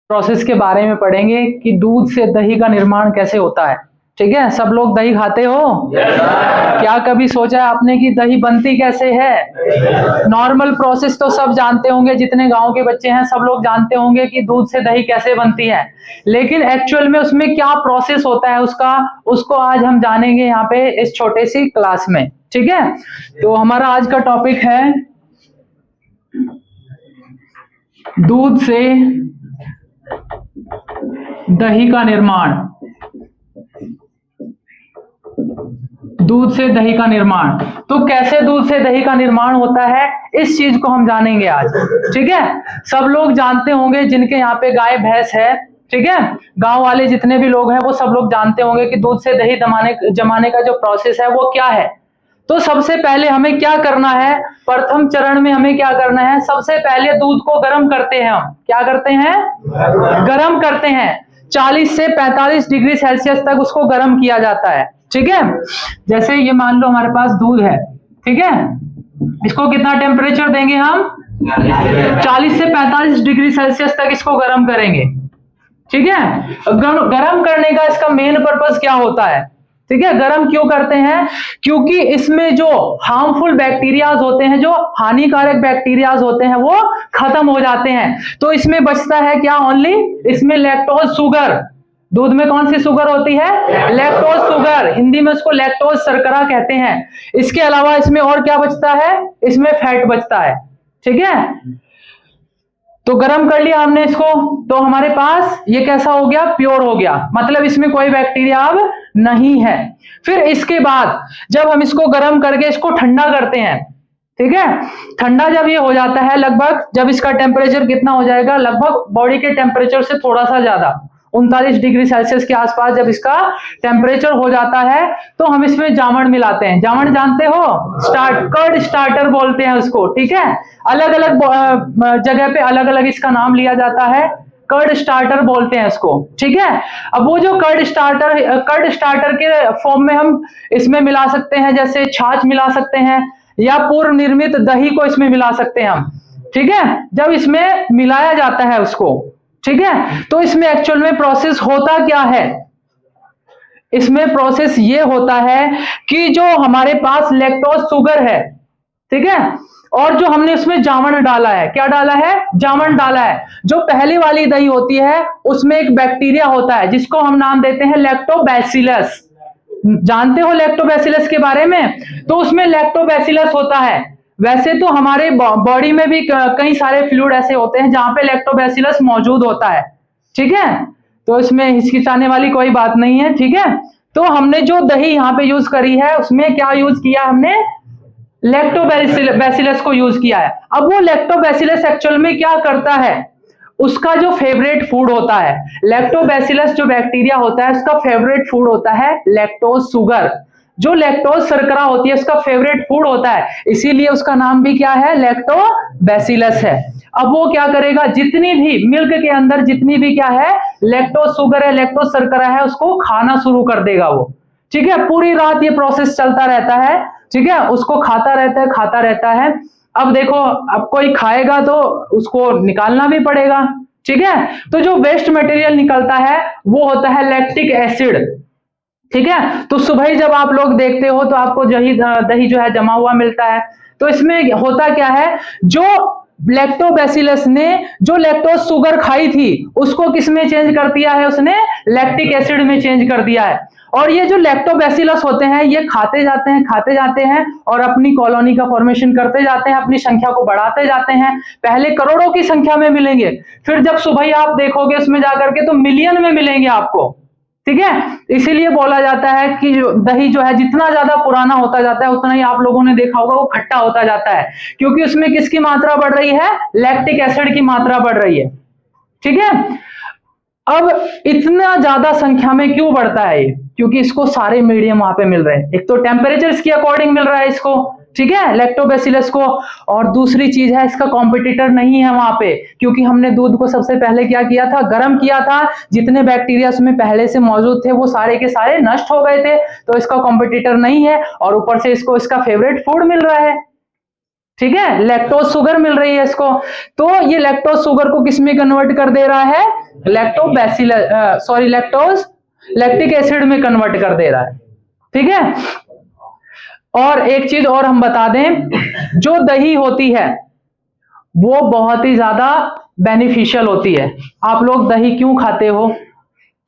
Process के बारे में पढ़ेंगे कि दूध से दही का निर्माण कैसे होता है। ठीक है, सब लोग दही खाते हो? क्या कभी सोचा है आपने कि दही बनती कैसे है? नॉर्मल प्रोसेस तो सब जानते होंगे, जितने गांव के बच्चे हैं सब लोग जानते होंगे कि दूध से दही कैसे बनती है, लेकिन एक्चुअल में उसमें क्या प्रोसेस होता है उसको आज हम जानेंगे यहाँ पे इस छोटे सी क्लास में। ठीक है, तो हमारा आज का टॉपिक है दूध से दही का निर्माण। दूध से दही का निर्माण, तो कैसे दूध से दही का निर्माण होता है इस चीज को हम जानेंगे आज। ठीक है, सब लोग जानते होंगे जिनके यहाँ पे गाय भैंस है, ठीक है, गांव वाले जितने भी लोग हैं वो सब लोग जानते होंगे कि दूध से दही जमाने का जो प्रोसेस है वो क्या है। तो सबसे पहले हमें क्या करना है, प्रथम चरण में हमें क्या करना है, सबसे पहले दूध को गर्म करते हैं। हम क्या करते हैं? गर्म करते हैं। 40 से 45 डिग्री सेल्सियस तक उसको गर्म किया जाता है। ठीक है, जैसे ये मान लो हमारे पास दूध है, ठीक है, इसको कितना टेम्परेचर देंगे हम? 40 से 45 डिग्री सेल्सियस तक इसको गर्म करेंगे। ठीक है, गर्म करने का इसका मेन पर्पस क्या होता है? ठीक है, गर्म क्यों करते हैं? क्योंकि इसमें जो हार्मफुल बैक्टीरियाज होते हैं, जो हानिकारक बैक्टीरियाज होते हैं वो खत्म हो जाते हैं। तो इसमें बचता है क्या? ओनली इसमें लैक्टोज शुगर। दूध में कौन सी शुगर होती है? लैक्टोज शुगर, हिंदी में उसको लैक्टोज शर्करा कहते हैं। इसके अलावा इसमें और क्या बचता है? इसमें फैट बचता है। ठीक है, तो गर्म कर लिया हमने इसको, तो हमारे पास ये कैसा हो गया? प्योर हो गया, मतलब इसमें कोई बैक्टीरिया अब नहीं है। फिर इसके बाद जब हम इसको गर्म करके इसको ठंडा करते हैं, ठीक है, ठंडा जब ये हो जाता है, लगभग जब इसका टेम्परेचर कितना हो जाएगा, लगभग बॉडी के टेम्परेचर से थोड़ा सा ज्यादा 39 डिग्री सेल्सियस के आसपास जब इसका टेम्परेचर हो जाता है, तो हम इसमें जामन मिलाते हैं। जामन जानते हो? कर्ड स्टार्टर बोलते हैं उसको। ठीक है, अलग अलग जगह पे अलग अलग इसका नाम लिया जाता है, कर्ड स्टार्टर बोलते हैं इसको। ठीक है, अब वो जो कर्ड स्टार्टर के फॉर्म में हम इसमें मिला सकते हैं, जैसे छाछ मिला सकते हैं या पूर्व निर्मित दही को इसमें मिला सकते हैं हम। ठीक है, जब इसमें मिलाया जाता है उसको, ठीक है, तो इसमें एक्चुअल में प्रोसेस होता क्या है? इसमें प्रोसेस ये होता है कि जो हमारे पास लैक्टोज शुगर है, ठीक है, और जो हमने उसमें जामन डाला है, क्या डाला है? जामन डाला है। जो पहली वाली दही होती है उसमें एक बैक्टीरिया होता है जिसको हम नाम देते हैं लैक्टोबैसिलस। जानते हो लैक्टोबैसिलस के बारे में? तो उसमें लैक्टोबैसिलस होता है। वैसे तो हमारे बॉडी में भी कई सारे फ्लूइड ऐसे होते हैं जहां पे लैक्टोबैसिलस मौजूद होता है। ठीक है, तो इसमें हिचकिचाने वाली कोई बात नहीं है। ठीक है, तो हमने जो दही यहाँ पे यूज करी है उसमें क्या यूज किया? हमने लैक्टोबैसिलस को यूज किया है। अब वो लैक्टोबैसिलस एक्चुअल में क्या करता है? उसका जो फेवरेट फूड होता है, लैक्टोबैसिलस जो बैक्टीरिया होता है उसका फेवरेट फूड होता है लैक्टोज शुगर। जो लैक्टोज शर्करा होती है उसका फेवरेट फूड होता है, इसीलिए उसका नाम भी क्या है? लैक्टोबैसिलस है। अब वो क्या करेगा? जितनी भी मिल्क के अंदर जितनी भी क्या है? लैक्टोज शुगर है, लैक्टोज शर्करा है, उसको खाना शुरू कर देगा वो। ठीक है, पूरी रात ये प्रोसेस चलता रहता है। ठीक है, उसको खाता रहता है। अब देखो, अब कोई खाएगा तो उसको निकालना भी पड़ेगा। ठीक है, तो जो वेस्ट मटेरियल निकलता है वो होता है लैक्टिक एसिड। ठीक है, तो सुबह जब आप लोग देखते हो तो आपको दही जो है जमा हुआ मिलता है। तो इसमें होता क्या है? जो लैक्टोबैसिलस ने जो लैक्टोज शुगर खाई थी उसको किस में चेंज कर दिया है? उसने लैक्टिक एसिड में चेंज कर दिया है। और ये जो लैक्टोबैसिलस होते हैं ये खाते जाते हैं और अपनी कॉलोनी का फॉर्मेशन करते जाते हैं, अपनी संख्या को बढ़ाते जाते हैं। पहले करोड़ों की संख्या में मिलेंगे, फिर जब सुबह आप देखोगे उसमें जाकर के तो मिलियन में मिलेंगे आपको। ठीक है, इसीलिए बोला जाता है कि दही जो है जितना ज्यादा पुराना होता जाता है उतना ही आप लोगों ने देखा होगा वो खट्टा होता जाता है, क्योंकि उसमें किसकी मात्रा बढ़ रही है? लैक्टिक एसिड की मात्रा बढ़ रही है। ठीक है, अब इतना ज्यादा संख्या में क्यों बढ़ता है ये? क्योंकि इसको सारे मीडियम वहां पे मिल रहे हैं। एक तो टेम्परेचर के अकॉर्डिंग मिल रहा है इसको, ठीक है, लैक्टोबैसिलस को, और दूसरी चीज है इसका कॉम्पिटिटर नहीं है वहां पे, क्योंकि हमने दूध को सबसे पहले क्या किया था? गर्म किया था। जितने बैक्टीरिया उसमें पहले से मौजूद थे वो सारे के सारे नष्ट हो गए थे, तो इसका कॉम्पिटिटर नहीं है, और ऊपर से इसको इसका फेवरेट फूड मिल रहा है। ठीक है, लैक्टोज शुगर मिल रही है इसको, तो ये लैक्टोज शुगर को किस में कन्वर्ट कर दे रहा है, लैक्टोज लैक्टिक एसिड में कन्वर्ट कर दे रहा है। ठीक है, और एक चीज और हम बता दें, जो दही होती है वो बहुत ही ज्यादा बेनिफिशियल होती है। आप लोग दही क्यों खाते हो,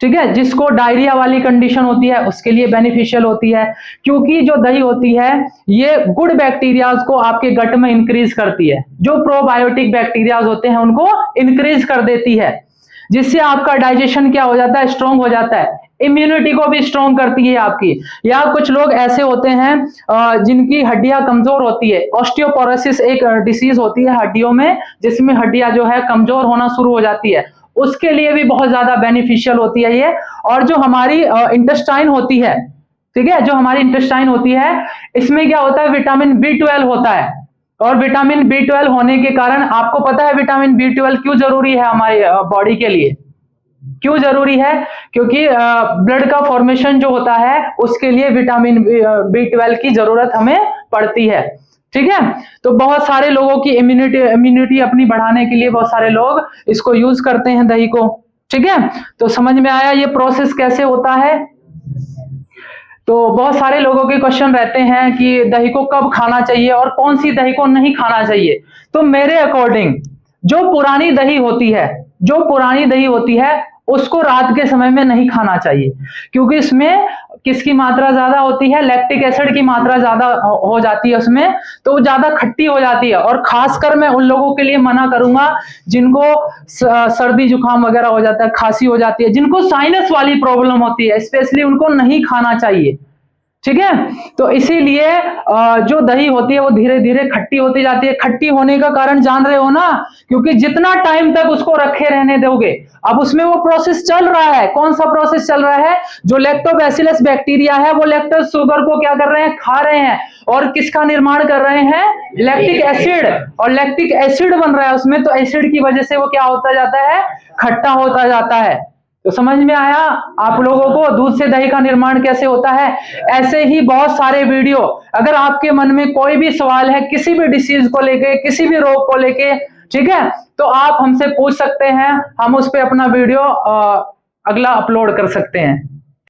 ठीक है, जिसको डायरिया वाली कंडीशन होती है उसके लिए बेनिफिशियल होती है, क्योंकि जो दही होती है ये गुड बैक्टीरियाज को आपके गट में इंक्रीज करती है, जो प्रोबायोटिक बैक्टीरियाज होते हैं उनको इंक्रीज कर देती है, जिससे आपका डाइजेशन क्या हो जाता है, स्ट्रांग हो जाता है, इम्यूनिटी को भी स्ट्रांग करती है आपकी। या कुछ लोग ऐसे होते हैं जिनकी हड्डियां कमजोर होती है, ऑस्टियोपोरोसिस एक डिसीज होती है हड्डियों में, जिसमें हड्डियां जो है कमजोर होना शुरू हो जाती है, उसके लिए भी बहुत ज्यादा बेनिफिशियल होती है ये। और जो हमारी इंटेस्टाइन होती है, ठीक है, जो हमारी इंटेस्टाइन होती है इसमें क्या होता है, विटामिन B12 होता है, और विटामिन B12 होने के कारण आपको पता है विटामिन B12 क्यों जरूरी है हमारी बॉडी के लिए, क्यों जरूरी है, क्योंकि ब्लड का फॉर्मेशन जो होता है उसके लिए विटामिन B12 की जरूरत हमें पड़ती है। ठीक है, तो बहुत सारे लोगों की इम्यूनिटी अपनी बढ़ाने के लिए बहुत सारे लोग इसको यूज करते हैं दही को। ठीक है, तो समझ में आया ये प्रोसेस कैसे होता है। तो बहुत सारे लोगों के क्वेश्चन रहते हैं कि दही को कब खाना चाहिए और कौन सी दही को नहीं खाना चाहिए। तो मेरे अकॉर्डिंग जो पुरानी दही होती है उसको रात के समय में नहीं खाना चाहिए, क्योंकि इसमें किसकी मात्रा ज्यादा होती है, लैक्टिक एसिड की मात्रा ज्यादा हो जाती है उसमें, तो ज्यादा खट्टी हो जाती है। और खासकर मैं उन लोगों के लिए मना करूंगा जिनको सर्दी जुकाम वगैरह हो जाता है, खांसी हो जाती है, जिनको साइनस वाली प्रॉब्लम होती है, स्पेशली उनको नहीं खाना चाहिए। ठीक है, तो इसीलिए जो दही होती है वो धीरे धीरे खट्टी होती जाती है। खट्टी होने का कारण जान रहे हो ना, क्योंकि जितना टाइम तक उसको रखे रहने दोगे, अब उसमें वो प्रोसेस चल रहा है। कौन सा प्रोसेस चल रहा है, जो लैक्टोबैसिलस बैक्टीरिया है वो लैक्टोज शुगर को क्या कर रहे हैं, खा रहे हैं, और किसका निर्माण कर रहे हैं, लैक्टिक एसिड, और लैक्टिक एसिड बन रहा है उसमें, तो एसिड की वजह से वो क्या होता जाता है, खट्टा होता जाता है। तो समझ में आया आप लोगों को दूध से दही का निर्माण कैसे होता है। ऐसे ही बहुत सारे वीडियो, अगर आपके मन में कोई भी सवाल है किसी भी डिसीज को लेके, किसी भी रोग को लेके, ठीक है, तो आप हमसे पूछ सकते हैं, हम उस पर अपना वीडियो अगला अपलोड कर सकते हैं।